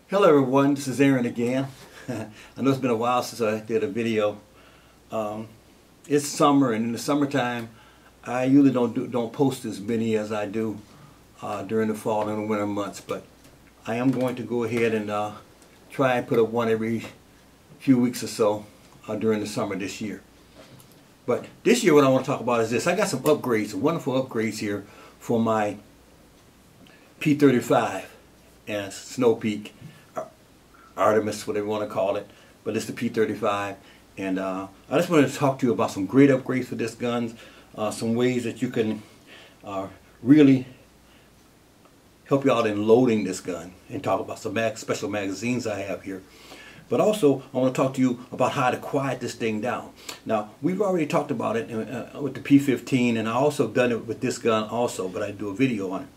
Hello everyone, this is Aaron again. I know it's been a while since I did a video. It's summer, and in the summertime I usually don't post as many as I do during the fall and the winter months, but I am going to go ahead and try and put up one every few weeks or so during the summer this year. But this year what I want to talk about is this. I got some upgrades, some wonderful upgrades here for my P35 and Snow Peak, Artemis, whatever you want to call it, but it's the P35, and I just wanted to talk to you about some great upgrades for this gun, some ways that you can really help you out in loading this gun, and talk about some special magazines I have here. But also I want to talk to you about how to quiet this thing down. Now, we've already talked about it with the P15, and I also done it with this gun also, but I do a video on it.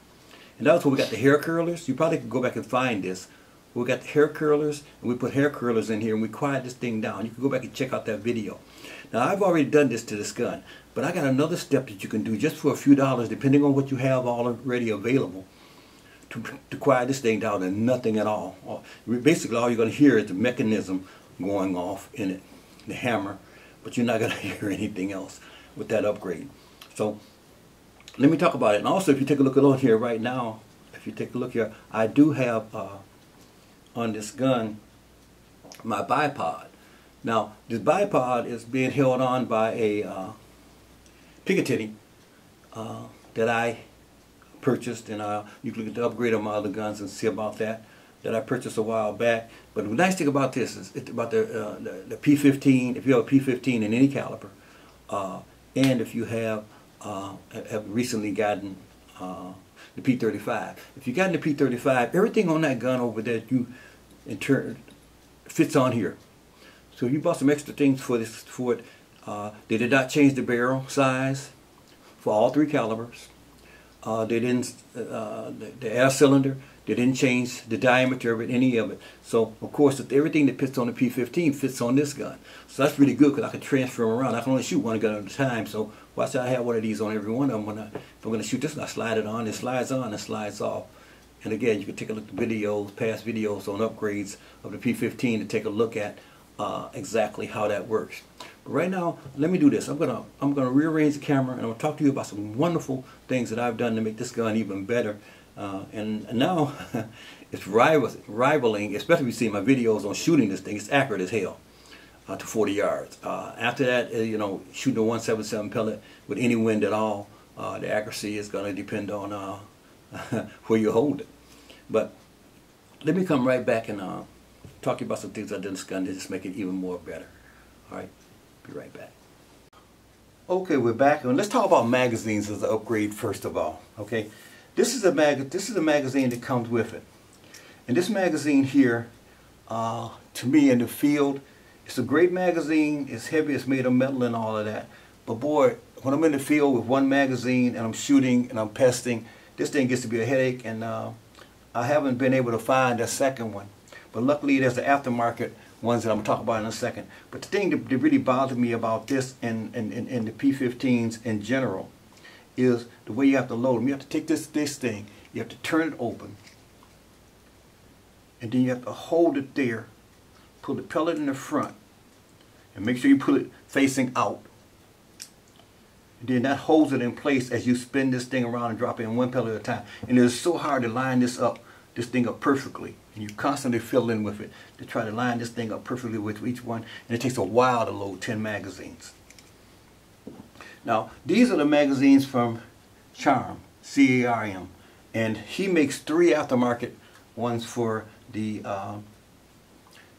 And that's where we got the hair curlers. You probably can go back and find this. We got the hair curlers, and we put hair curlers in here, and we quiet this thing down. You can go back and check out that video. Now, I've already done this to this gun, but I got another step that you can do just for a few dollars, depending on what you have already available, to quiet this thing down to nothing at all. Basically, all you're going to hear is the mechanism going off in it, the hammer, but you're not going to hear anything else with that upgrade. So let me talk about it. And also, if you take a look at here right now, if you take a look here, I do have on this gun my bipod. Now, this bipod is being held on by a Picatinny that I purchased, and you can look at the upgrade on my other guns and see about that I purchased a while back. But the nice thing about this is it's about the P15. If you have a P15 in any caliber, and if you have recently gotten the P35. If you got the P35, everything on that gun over there in turn fits on here. So if you bought some extra things for it, they did not change the barrel size for all three calibers. They didn't the air cylinder. They didn't change the diameter of it, any of it. So of course, everything that fits on the P15 fits on this gun. So that's really good because I can transfer them around. I can only shoot one gun at a time. So why should I have one of these on every one of them? If I'm going to shoot this, I slide it on. It slides on. It slides off. And again, you can take a look at videos, past videos on upgrades of the P15 to take a look at exactly how that works. But right now, let me do this. I'm gonna rearrange the camera, and I'm gonna talk to you about some wonderful things that I've done to make this gun even better. And now it's rivaling, especially if you see my videos on shooting this thing. It's accurate as hell to 40 yards. After that, you know, shooting a 177 pellet with any wind at all, the accuracy is going to depend on where you hold it. But let me come right back and talk to you about some things I've done to this gun to just make it even more better. All right, be right back. Okay, we're back, and let's talk about magazines as an upgrade first of all. Okay, this is a magazine that comes with it, and this magazine here, to me in the field, it's a great magazine. It's heavy, it's made of metal and all of that. But boy, when I'm in the field with one magazine and I'm shooting and I'm pesting, this thing gets to be a headache, and I haven't been able to find a second one. But luckily there's the aftermarket ones that I'm going to talk about in a second. But the thing that really bothered me about this and the P15s in general is the way you have to load them. You have to take this thing, you have to turn it open, and then you have to hold it there, pull the pellet in the front, and make sure you put it facing out. And then that holds it in place as you spin this thing around and drop it in one pellet at a time. And it's so hard to line this thing up perfectly. And you constantly fill in with it to try to line this thing up perfectly with each one. And it takes a while to load 10 magazines. Now, these are the magazines from Charm, C-A-R-M. And he makes 3 aftermarket ones for the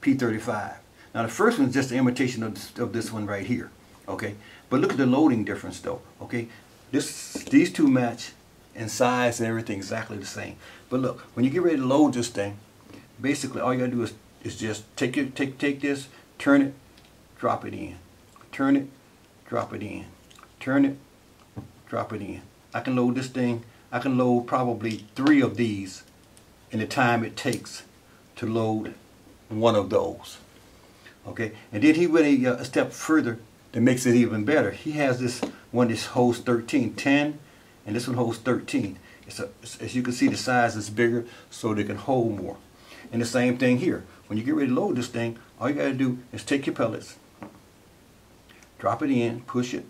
P35. Now, the first one is just an imitation of this one right here. Okay, but look at the loading difference though. Okay, these two match in size and everything exactly the same. But look, when you get ready to load this thing, basically all you gotta do is just take this, turn it, drop it in, turn it, drop it in, turn it, drop it in. I can load this thing. I can load probably 3 of these in the time it takes to load one of those. Okay, and then he went a step further that makes it even better. He has this one that holds 10, and this one holds 13. As you can see, the size is bigger, so they can hold more. And the same thing here. When you get ready to load this thing, all you got to do is take your pellets, drop it in, push it,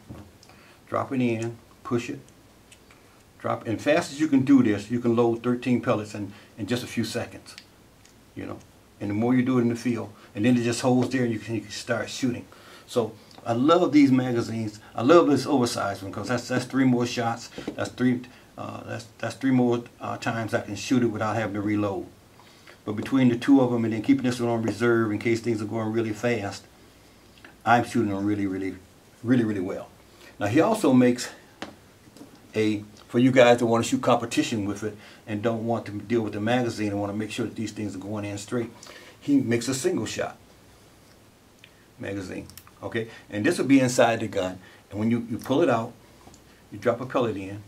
drop it in, push it, drop it. And fast as you can do this, you can load 13 pellets in just a few seconds. You know, and the more you do it in the field, and then it just holds there, and you can start shooting. So I love these magazines. I love this oversized one because that's 3 more shots. That's three more times I can shoot it without having to reload. But between the 2 of them and then keeping this one on reserve in case things are going really fast, I'm shooting them really well. Now he also makes for you guys that want to shoot competition with it and don't want to deal with the magazine and want to make sure that these things are going in straight, he makes a single shot magazine. Okay, and this will be inside the gun, and when you pull it out, you drop a pellet in,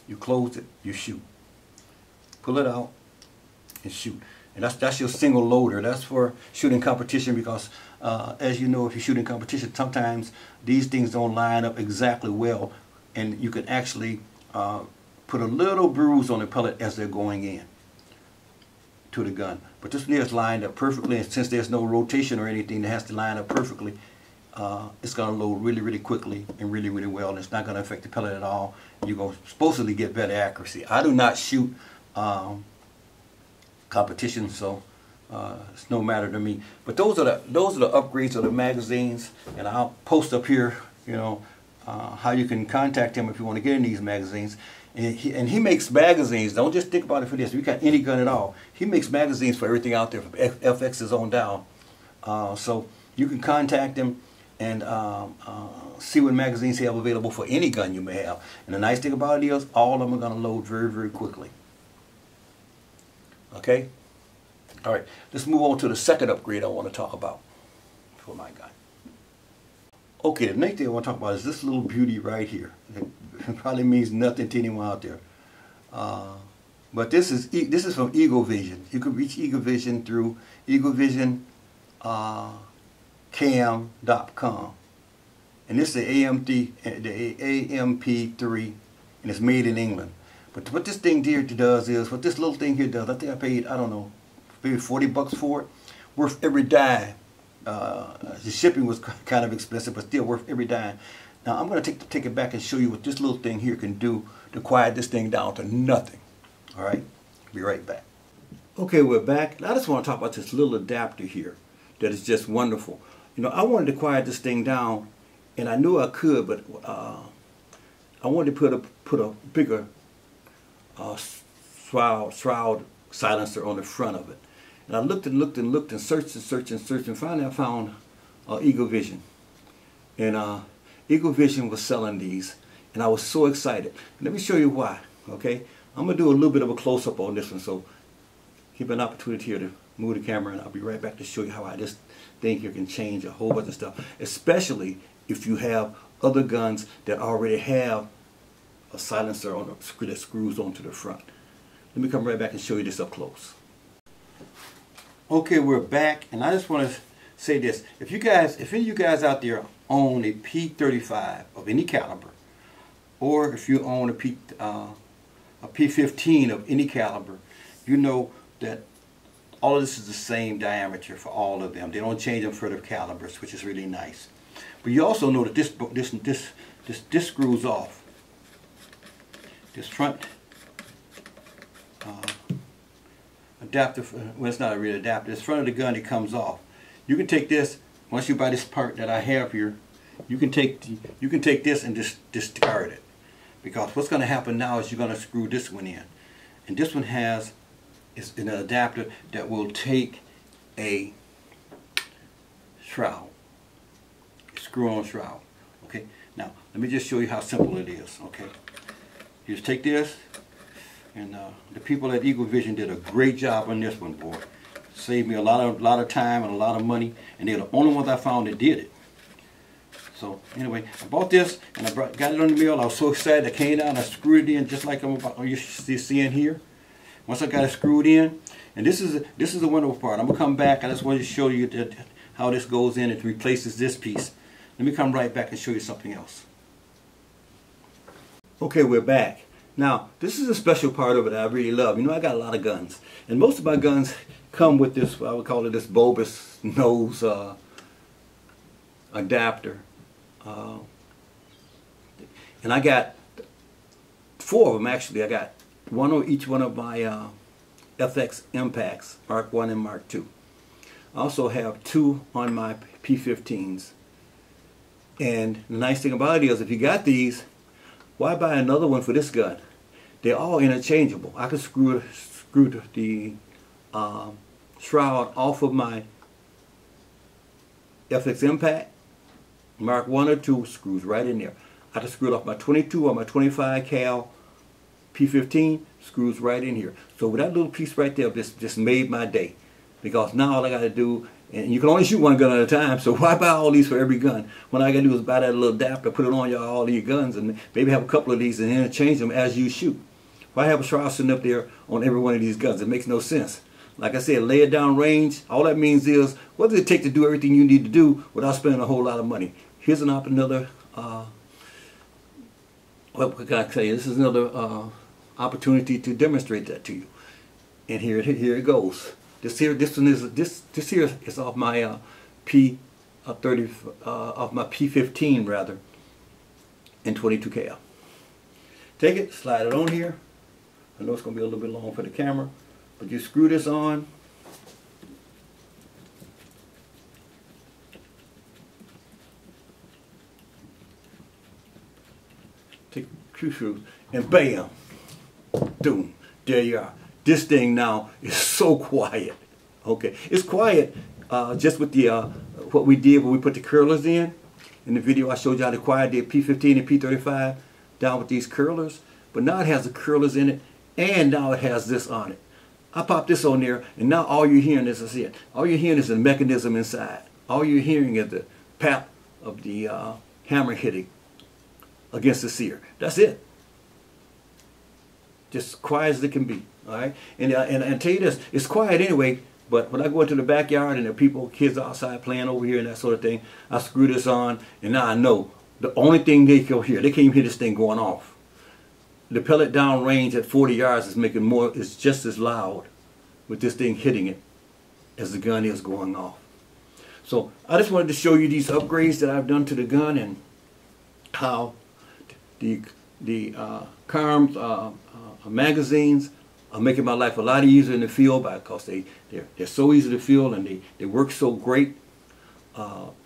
you close it, you shoot. Pull it out and shoot. And that's your single loader. That's for shooting competition because as you know, if you shoot in competition, sometimes these things don't line up exactly well, and you can actually put a little bruise on the pellet as they're going in to the gun. But this one is lined up perfectly, and since there's no rotation or anything that has to line up perfectly, it's going to load really quickly and really well, and it's not going to affect the pellet at all. You're going to supposedly get better accuracy. I do not shoot competition, so it's no matter to me. But those are the upgrades of the magazines, and I'll post up here, you know, how you can contact him if you want to get in these magazines. And he makes magazines. Don't just think about it for this. If you got any gun at all, he makes magazines for everything out there, from FXs on down. So you can contact him and see what magazines he have available for any gun you may have. And the nice thing about it is all of them are going to load very quickly. Okay? All right, let's move on to the second upgrade I want to talk about for my gun. Okay, the next thing I want to talk about is this little beauty right here. It probably means nothing to anyone out there. But this is from Eagle Vision. You can reach Eagle Vision through eaglevisioncam.com. And this is the AMP3, and it's made in England. But what this thing here does is, what this little thing here does, I think I paid, I don't know, maybe 40 bucks for it, worth every dime. The shipping was kind of expensive, but still worth every dime. Now I'm going to take it back and show you what this little thing here can do to quiet this thing down to nothing. All right, be right back. Okay, we're back. Now I just want to talk about this little adapter here that is just wonderful. You know, I wanted to quiet this thing down, and I knew I could, but I wanted to put a bigger Shroud silencer on the front of it. And I looked and searched and finally I found Eagle Vision. And Eagle Vision was selling these, and I was so excited. Let me show you why, okay? I'm going to do a little bit of a close-up on this one, so keep an opportunity here to move the camera, and I'll be right back to show you how this thing here can change a whole bunch of stuff, especially if you have other guns that already have a silencer on that screws onto the front. Let me come right back and show you this up close. Okay, we're back, and I just want to say this. If any of you guys out there own a P35 of any caliber, or if you own a P15 of any caliber, you know that all of this is the same diameter for all of them. They don't change them for the calibers, which is really nice. But you also know that this screws off. This front adapter, well, it's not a real adapter. This front of the gun, it comes off. You can take this, once you buy this part that I have here, you can take this and just discard it, because what's going to happen now is you're going to screw this one in, and this one is an adapter that will take a shroud, screw-on shroud. Okay, now let me just show you how simple it is. Okay, you just take this. And the people at Eagle Vision did a great job on this one, boy. Saved me a lot of time and a lot of money, and they're the only ones I found that did it. So anyway, I bought this and I got it on the mill. I was so excited. I came down, I screwed it in just like you're seeing here. Once I got it screwed in, and this is the wonderful part. I'm gonna come back. I just wanted to show you how this goes in and replaces this piece. Let me come right back and show you something else. Okay, we're back. Now, this is a special part of it that I really love. You know, I got a lot of guns, and most of my guns come with this, I would call it this bulbous nose adapter. And I got 4 of them actually. I got one on each one of my FX impacts, Mark 1 and Mark 2. I also have 2 on my P15s. And the nice thing about it is, if you got these, why buy another one for this gun? They're all interchangeable. I can screw the Shroud off of my FX impact, Mark 1 or 2, screws right in there. I can screw it off my 22 or my 25 cal P15, screws right in here. So with that little piece right there, just made my day. Because now all I got to do, and you can only shoot one gun at a time, so why buy all these for every gun? What I got to do is buy that little adapter, put it on all these guns, and maybe have a couple of these and interchange them as you shoot. Why have a Shroud sitting up there on every one of these guns? It makes no sense. Like I said, lay it down range. All that means is, what does it take to do everything you need to do without spending a whole lot of money? Here's another, what can I say? This is another opportunity to demonstrate that to you. And here it goes. This here is off my P30, off my P15 rather, in 22 cal. Take it, slide it on here. I know it's going to be a little bit long for the camera, but you screw this on. Take 2 screws and bam, boom, there you are. This thing now is so quiet. Okay, it's quiet just with the what we did when we put the curlers in. In the video I showed you how to quiet the P15 and P35 down with these curlers. But now it has the curlers in it, and now it has this on it. I pop this on there, and now all you're hearing is it. All you're hearing is the mechanism inside. All you're hearing is the pap of the hammer hitting against the sear. That's it. Just quiet as it can be. All right, and I tell you this, it's quiet anyway. But when I go into the backyard and there are people, kids outside playing over here and that sort of thing, I screw this on, and now I know the only thing they can hear, they can't even hear this thing going off. The pellet down range at 40 yards is just as loud with this thing hitting it as the gun is going off. So I just wanted to show you these upgrades that I've done to the gun and how the CARMS magazines are making my life a lot easier in the field because they're so easy to field and they work so great,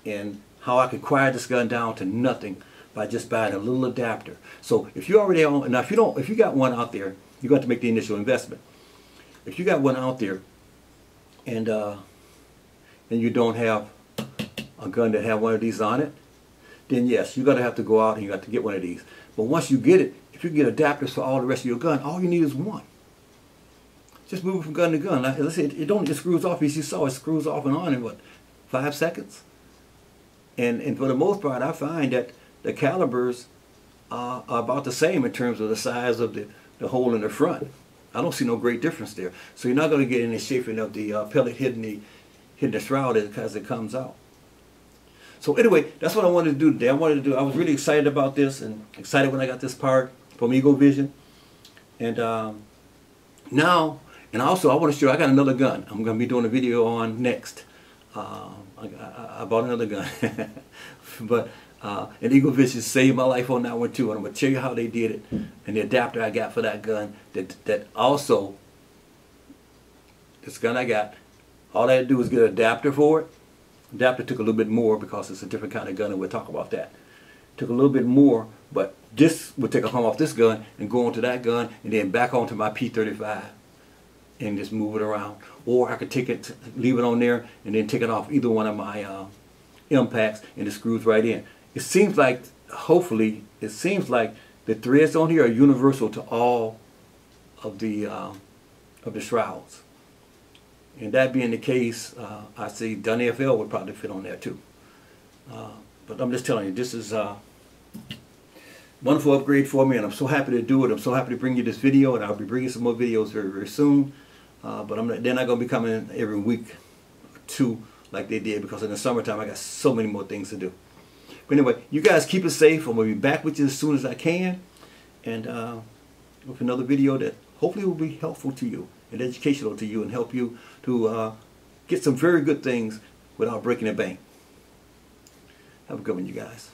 and how I could quiet this gun down to nothing by just buying a little adapter. So if you already own, now if you got one out there, you got to make the initial investment. If you got one out there and you don't have a gun that have one of these on it, then yes, you're gonna have to go out and you got to get one of these. But once you get it, if you get adapters for all the rest of your gun, all you need is one. Just move it from gun to gun. Like I said, it screws off, as you saw, it screws off and on in what, 5 seconds? And for the most part, I find that the calibers are about the same in terms of the size of the hole in the front. I don't see no great difference there. So you're not going to get any shaping of the pellet hitting the shroud as it comes out. So anyway, that's what I wanted to do today. I was really excited about this and excited when I got this part from Eagle Vision. And now, and also I want to show you, I got another gun I'm going to be doing a video on next. I bought another gun. But and Eagle Vision saved my life on that one too. And I'm going to tell you how they did it. And the adapter I got for that gun, that also, this gun I got, all I had to do was get an adapter for it. Adapter took a little bit more because it's a different kind of gun, and we'll talk about that. Took a little bit more, but this would take a hum off this gun and go onto that gun and then back onto my P35 and just move it around. Or I could take it, leave it on there and then take it off either one of my impacts and it screws right in. It seems like, hopefully, it seems like the threads on here are universal to all of the shrouds. And that being the case, I see Dun AFL would probably fit on there too. But I'm just telling you, this is a wonderful upgrade for me, and I'm so happy to do it. I'm so happy to bring you this video, and I'll be bringing some more videos very, very soon. But they're not going to be coming every week or two like they did, because in the summertime I got so many more things to do. But anyway, you guys keep it safe. I'm going to be back with you as soon as I can, and with another video that hopefully will be helpful to you. and educational to you and help you to get some very good things without breaking the bank. Have a good one, you guys.